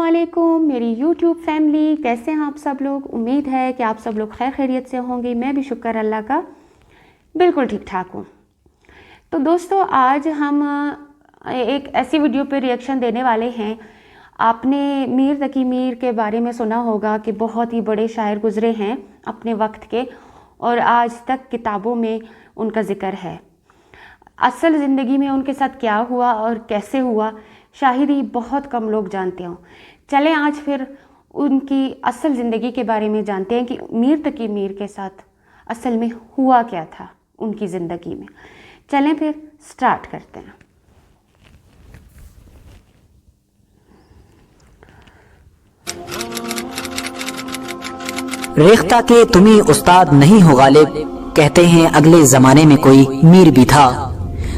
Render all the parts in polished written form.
वालेकुम मेरी YouTube family, कैसे हैं आप सब लोग। उम्मीद है कि आप सब लोग खैर खैरियत से होंगे। मैं भी शुक्र अल्लाह का बिल्कुल ठीक ठाक हूँ। तो दोस्तों, आज हम एक ऐसी वीडियो पे रिएक्शन देने वाले हैं। आपने मीर तकी मीर के बारे में सुना होगा कि बहुत ही बड़े शायर गुजरे हैं अपने वक्त के, और आज तक किताबों में उनका ज़िक्र है। असल ज़िंदगी में उनके साथ क्या हुआ और कैसे हुआ, शायद ही बहुत कम लोग जानते हों। चलें आज फिर उनकी असल ज़िंदगी के बारे में जानते हैं कि मीर तकी मीर के साथ असल में हुआ क्या था उनकी ज़िंदगी में। चलें फिर स्टार्ट करते हैं। रेख्ता के तुम्ही उस्ताद नहीं हो गालिब, कहते हैं अगले जमाने में कोई मीर भी था।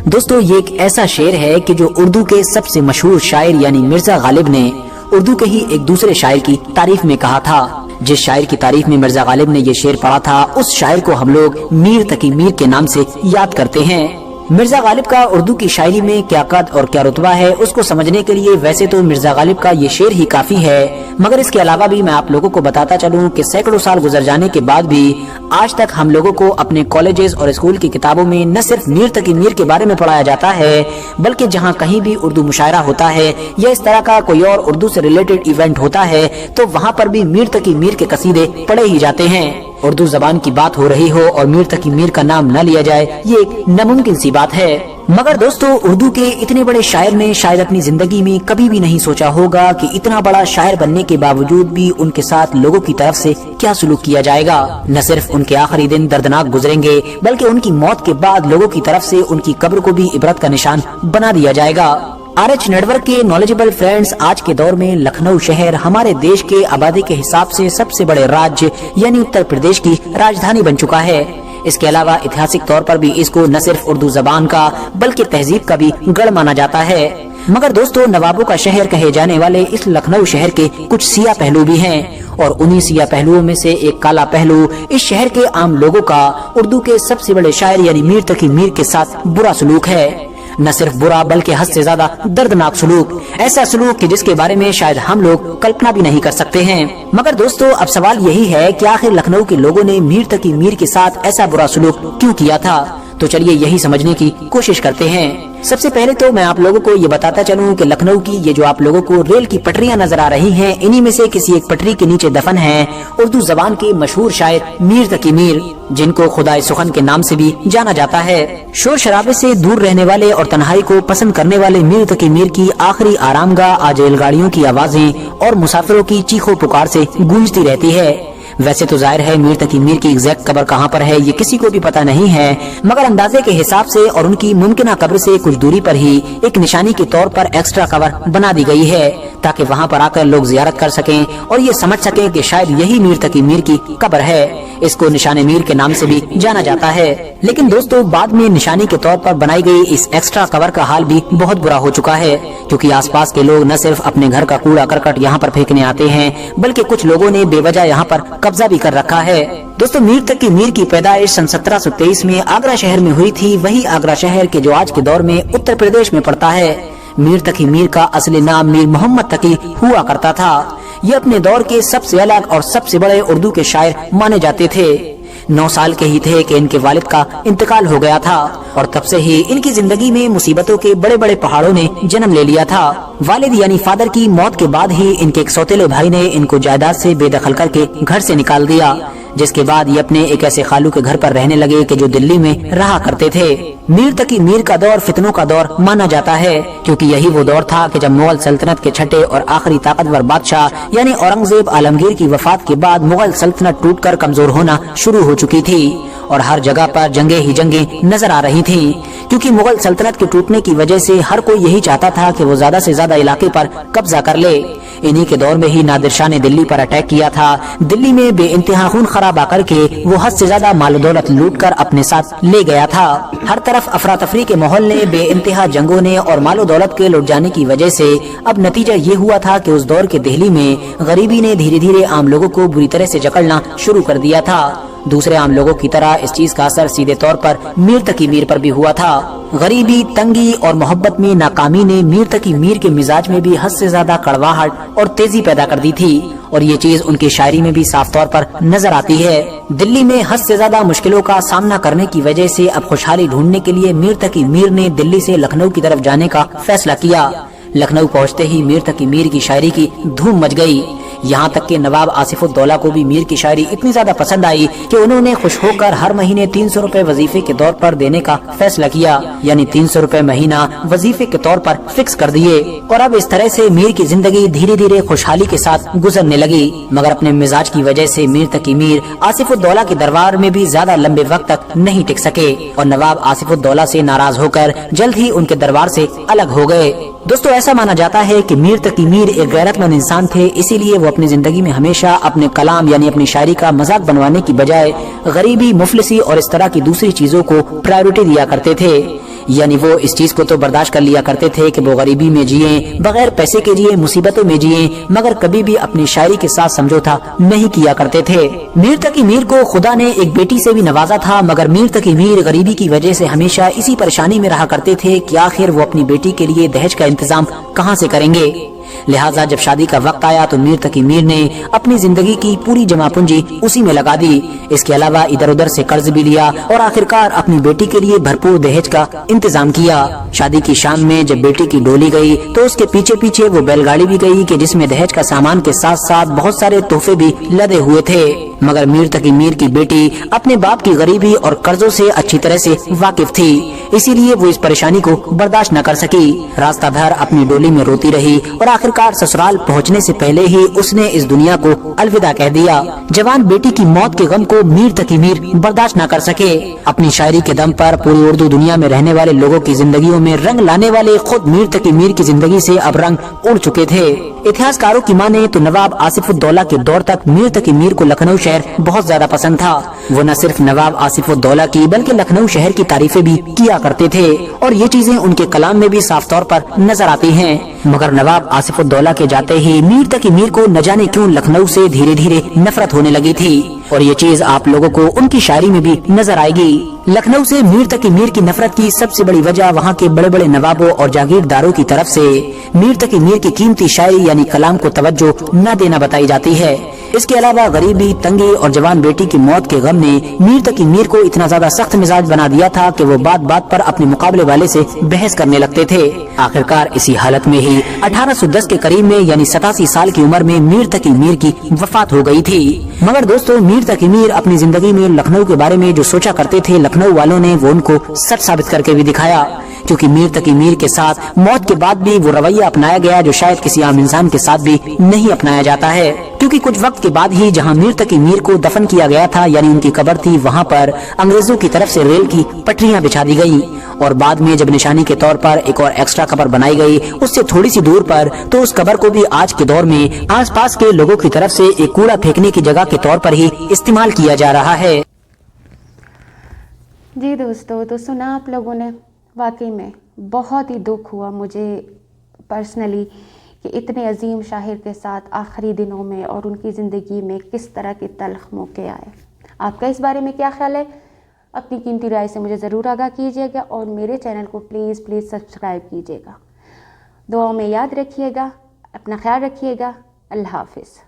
दोस्तों, ये एक ऐसा शेर है कि जो उर्दू के सबसे मशहूर शायर यानी मिर्जा गालिब ने उर्दू के ही एक दूसरे शायर की तारीफ में कहा था। जिस शायर की तारीफ में मिर्जा गालिब ने ये शेर पढ़ा था, उस शायर को हम लोग मीर तकी मीर के नाम से याद करते हैं। मिर्जा गालिब का उर्दू की शायरी में क्या कद और क्या रुतबा है, उसको समझने के लिए वैसे तो मिर्जा गालिब का ये शेर ही काफी है, मगर इसके अलावा भी मैं आप लोगों को बताता चलूं कि सैकड़ों साल गुजर जाने के बाद भी आज तक हम लोगों को अपने कॉलेजेस और स्कूल की किताबों में न सिर्फ मीर तकी मीर के बारे में पढ़ाया जाता है, बल्कि जहाँ कहीं भी उर्दू मुशायरा होता है या इस तरह का कोई और उर्दू से रिलेटेड इवेंट होता है, तो वहाँ पर भी मीर तकी मीर के कसीदे पढ़े ही जाते हैं। उर्दू जबान की बात हो रही हो और मीर तकी मीर का नाम न लिया जाए, ये एक नामुमकिन सी बात है। मगर दोस्तों, उर्दू के इतने बड़े शायर ने शायद अपनी जिंदगी में कभी भी नहीं सोचा होगा कि इतना बड़ा शायर बनने के बावजूद भी उनके साथ लोगों की तरफ से क्या सलूक किया जाएगा। न सिर्फ उनके आखिरी दिन दर्दनाक गुजरेंगे, बल्कि उनकी मौत के बाद लोगों की तरफ से उनकी कब्र को भी इबरत का निशान बना दिया जाएगा। RH नेटवर्क के नॉलेजेबल फ्रेंड्स, आज के दौर में लखनऊ शहर हमारे देश के आबादी के हिसाब से सबसे बड़े राज्य यानी उत्तर प्रदेश की राजधानी बन चुका है। इसके अलावा ऐतिहासिक तौर पर भी इसको न सिर्फ उर्दू जबान का बल्कि तहजीब का भी गढ़ माना जाता है। मगर दोस्तों, नवाबों का शहर कहे जाने वाले इस लखनऊ शहर के कुछ सियाह पहलू भी हैं, और उन्हीं सियाह पहलुओं में से एक काला पहलू इस शहर के आम लोगों का उर्दू के सबसे बड़े शायर यानी मीर तकी मीर के साथ बुरा सलूक है। न सिर्फ बुरा बल्कि हद से ज्यादा दर्दनाक सलूक, ऐसा सलूक कि जिसके बारे में शायद हम लोग कल्पना भी नहीं कर सकते हैं। मगर दोस्तों, अब सवाल यही है कि आखिर लखनऊ के लोगों ने मीर तकी मीर के साथ ऐसा बुरा सलूक क्यों किया था। तो चलिए यही समझने की कोशिश करते हैं। सबसे पहले तो मैं आप लोगों को ये बताता चलूं कि लखनऊ की ये जो आप लोगों को रेल की पटरियां नजर आ रही हैं, इन्हीं में से किसी एक पटरी के नीचे दफन है उर्दू जबान के मशहूर शायर मीर तकी मीर, जिनको खुदाए सुखन के नाम से भी जाना जाता है। शोर शराबे से दूर रहने वाले और तन्हाई को पसंद करने वाले मीर तकी मीर की आखिरी आरामगाह आज रेलगाड़ियों की आवाजें और मुसाफिरों की चीखों पुकार से गूंजती रहती है। वैसे तो जाहिर है मीर तकी मीर की एग्जैक्ट कब्र कहाँ पर है ये किसी को भी पता नहीं है, मगर अंदाजे के हिसाब से और उनकी मुमकिना कब्र से कुछ दूरी पर ही एक निशानी के तौर पर एक्स्ट्रा कब्र बना दी गई है, ताकि वहाँ पर आकर लोग जियारत कर सकें और ये समझ सकें कि शायद यही मीर तकी मीर की कब्र है। इसको निशाने मीर के नाम से भी जाना जाता है। लेकिन दोस्तों, बाद में निशानी के तौर पर बनाई गई इस एक्स्ट्रा कब्र का हाल भी बहुत बुरा हो चुका है, क्योंकि आसपास के लोग न सिर्फ अपने घर का कूड़ा करकट यहाँ पर फेंकने आते हैं, बल्कि कुछ लोगों ने बेवजह यहाँ पर कब्जा भी कर रखा है। दोस्तों, मीर तकी मीर की पैदाइश सन 1723 में आगरा शहर में हुई थी, वही आगरा शहर के जो आज के दौर में उत्तर प्रदेश में पड़ता है। मीर तकी मीर का असली नाम मीर मोहम्मद तकी हुआ करता था। ये अपने दौर के सबसे अलग और सबसे बड़े उर्दू के शायर माने जाते थे। 9 साल के ही थे कि इनके वालिद का इंतकाल हो गया था, और तब से ही इनकी जिंदगी में मुसीबतों के बड़े बड़े पहाड़ों ने जन्म ले लिया था। वालिद यानी फादर की मौत के बाद ही इनके एक सौतेले भाई ने इनको जायदाद से बेदखल करके घर से निकाल दिया, जिसके बाद ये अपने एक ऐसे खालू के घर पर रहने लगे कि जो दिल्ली में रहा करते थे। मीर तकी मीर का दौर फितनों का दौर माना जाता है, क्योंकि यही वो दौर था कि जब मुगल सल्तनत के छठे और आखिरी ताकतवर बादशाह यानी औरंगजेब आलमगीर की वफात के बाद मुगल सल्तनत टूटकर कमजोर होना शुरू हो चुकी थी, और हर जगह पर जंगे ही जंगे नजर आ रही थी, क्योंकि मुगल सल्तनत के टूटने की वजह से हर कोई यही चाहता था कि वो ज्यादा से ज्यादा इलाके पर कब्जा कर ले। इन्हीं के दौर में ही नादिर शाह ने दिल्ली पर अटैक किया था। दिल्ली में बेइंतहा खून खराबा करके वो हद से ज्यादा माल दौलत लूट कर अपने साथ ले गया था। हर तरफ अफरा तफरी के माहौल ने, बेइंतहा जंगों ने और मालो दौलत के लुट जाने की वजह से अब नतीजा ये हुआ था कि उस दौर के दिल्ली में गरीबी ने धीरे धीरे आम लोगों को बुरी तरह से जकड़ना शुरू कर दिया था। दूसरे आम लोगों की तरह इस चीज का असर सीधे तौर पर मीर तकी मीर पर भी हुआ था। गरीबी, तंगी और मोहब्बत में नाकामी ने मीर तकी मीर के मिजाज में भी हद से ज्यादा कड़वाहट और तेजी पैदा कर दी थी और ये चीज उनकी शायरी में भी साफ तौर पर नजर आती है। दिल्ली में हद से ज्यादा मुश्किलों का सामना करने की वजह से अब खुशहाली ढूंढने के लिए मीर तकी मीर ने दिल्ली से लखनऊ की तरफ जाने का फैसला किया। लखनऊ पहुंचते ही मीर तकी मीर की शायरी की धूम मच गई। यहाँ तक कि नवाब आसिफुद्दौला को भी मीर की शायरी इतनी ज्यादा पसंद आई कि उन्होंने खुश होकर हर महीने 300 रुपए वजीफे के तौर पर देने का फैसला किया, यानी 300 रुपए महीना वजीफे के तौर पर फिक्स कर दिए। और अब इस तरह से मीर की जिंदगी धीरे धीरे खुशहाली के साथ गुजरने लगी। मगर अपने मिजाज की वजह से मीर तकी मीर आसिफुद्दौला के दरबार में भी ज्यादा लंबे वक्त तक नहीं टिक सके और नवाब आसिफुद्दौला से नाराज होकर जल्द ही उनके दरबार से अलग हो गए। दोस्तों, ऐसा माना जाता है कि मीर तकी मीर एक गैरतमंद इंसान थे, इसीलिए वो अपनी जिंदगी में हमेशा अपने कलाम यानी अपनी शायरी का मजाक बनवाने की बजाय गरीबी, मुफलिसी और इस तरह की दूसरी चीजों को प्रायोरिटी दिया करते थे। यानी वो इस चीज को तो बर्दाश्त कर लिया करते थे कि वो गरीबी में जिए, बगैर पैसे के जिए, मुसीबतों में जिए, मगर कभी भी अपनी शायरी के साथ समझौता नहीं किया करते थे। मीर तकी मीर को खुदा ने एक बेटी से भी नवाजा था, मगर मीर तकी मीर गरीबी की वजह से हमेशा इसी परेशानी में रहा करते थे कि आखिर वो अपनी बेटी के लिए दहेज का इंतजाम कहाँ से करेंगे। लिहाजा जब शादी का वक्त आया तो मीर तकी मीर ने अपनी जिंदगी की पूरी जमा पूंजी उसी में लगा दी। इसके अलावा इधर उधर से कर्ज भी लिया और आखिरकार अपनी बेटी के लिए भरपूर दहेज का इंतजाम किया। शादी की शाम में जब बेटी की डोली गई तो उसके पीछे पीछे वो बैलगाड़ी भी गई कि जिसमें दहेज का सामान के साथ साथ बहुत सारे तोहफे भी लदे हुए थे। मगर मीर तकी मीर की बेटी अपने बाप की गरीबी और कर्जों से अच्छी तरह से वाकिफ थी, इसीलिए वो इस परेशानी को बर्दाश्त न कर सकी। रास्ता भर अपनी डोली में रोती रही और आखिरकार ससुराल पहुंचने से पहले ही उसने इस दुनिया को अलविदा कह दिया। जवान बेटी की मौत के गम को मीर तकी मीर बर्दाश्त न कर सके। अपनी शायरी के दम पर पूरी उर्दू दुनिया में रहने वाले लोगों की जिंदगियों में रंग लाने वाले खुद मीर तकी मीर की जिंदगी से अब रंग उड़ चुके थे। इतिहासकारों की माने तो नवाब आसिफुद्दौला के दौर तक मीर तकी मीर को लखनऊ शहर बहुत ज्यादा पसंद था। वो न सिर्फ नवाब आसिफुद्दौला की बल्कि लखनऊ शहर की तारीफें भी किया करते थे और ये चीजें उनके कलाम में भी साफ तौर पर नजर आती हैं। मगर नवाब आसिफुद्दौला के जाते ही मीर तकी मीर को न जाने क्यों लखनऊ से धीरे धीरे नफरत होने लगी थी और ये चीज आप लोगों को उनकी शायरी में भी नजर आएगी। लखनऊ से मीर तकी मीर की नफरत की सबसे बड़ी वजह वहाँ के बड़े बड़े नवाबों और जागीरदारों की तरफ से मीर तकी मीर की कीमती शायरी यानी कलाम को तवज्जो न देना बताई जाती है। इसके अलावा गरीबी, तंगी और जवान बेटी की मौत के गम ने मीर तकी मीर को इतना ज्यादा सख्त मिजाज बना दिया था कि वो बात बात पर अपने मुकाबले वाले से बहस करने लगते थे। आखिरकार इसी हालत में ही 1810 के करीब में यानी 87 साल की उम्र में मीर तकी मीर की वफात हो गई थी। मगर दोस्तों, मीर तकी मीर अपनी जिंदगी में लखनऊ के बारे में जो सोचा करते थे, लखनऊ वालों ने वो उनको सच साबित करके भी दिखाया, क्योंकि मीर तकी मीर के साथ मौत के बाद भी वो रवैया अपनाया गया जो शायद किसी आम इंसान के साथ भी नहीं अपनाया जाता है। क्योंकि कुछ वक्त के बाद ही जहां मीर तकी मीर को दफन किया गया था यानी उनकी कब्र थी, वहां पर अंग्रेजों की तरफ से रेल की पटरियां बिछा दी गई और बाद में जब निशानी के तौर पर एक और एक्स्ट्रा कब्र बनाई गई उससे थोड़ी सी दूर पर, तो उस कब्र को भी आज के दौर में आसपास के लोगों की तरफ से एक कूड़ा फेंकने की जगह के तौर पर ही इस्तेमाल किया जा रहा है। जी दोस्तों, तो सुना आप लोगों ने, वाकई में बहुत ही दुख हुआ मुझे पर्सनली कि इतने अजीम शायर के साथ आखिरी दिनों में और उनकी ज़िंदगी में किस तरह के तल्ख मौके आए। आपका इस बारे में क्या ख्याल है? अपनी कीमती राय से मुझे ज़रूर आगाह कीजिएगा और मेरे चैनल को प्लीज़ सब्सक्राइब कीजिएगा। दुआओं में याद रखिएगा, अपना ख्याल रखिएगा। अल्लाह हाफिज़।